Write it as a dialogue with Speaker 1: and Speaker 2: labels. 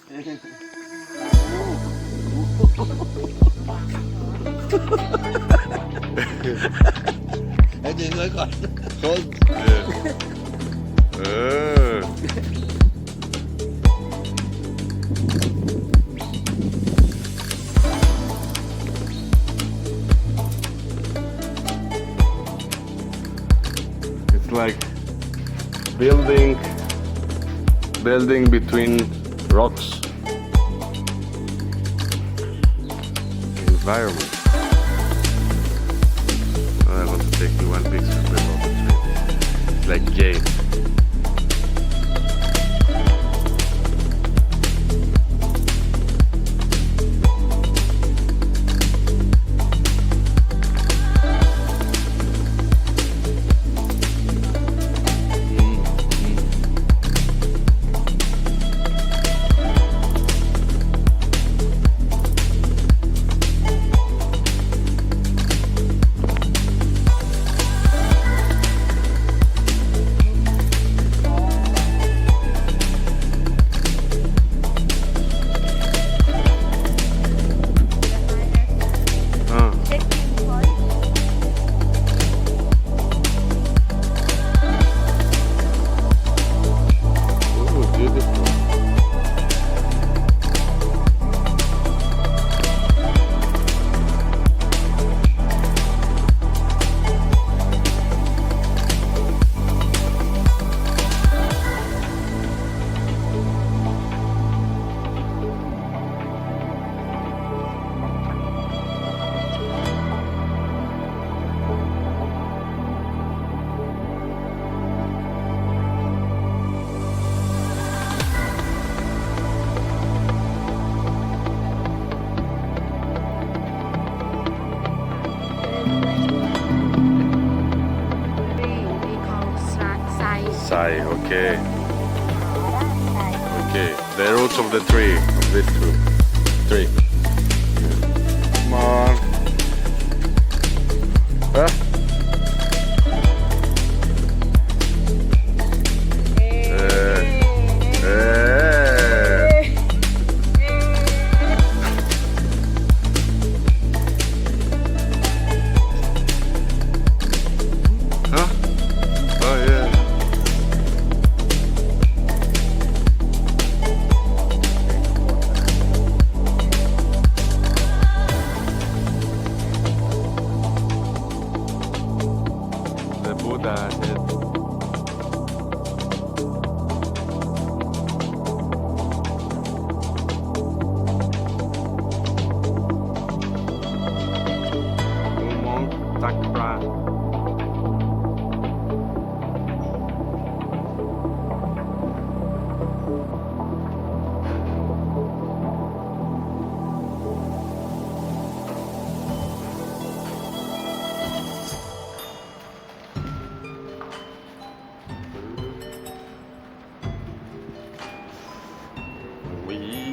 Speaker 1: ให้ดึงไว้ก่อนชน
Speaker 2: เออ It's like building between rocks. Environment. I want to take you one picture with all the trees. It's like gate. Sai, okay. Okay, the roots of the tree, of this tree. Come on. Huh? Huh? Oh yeah. The Buddha head. Monk Takra. We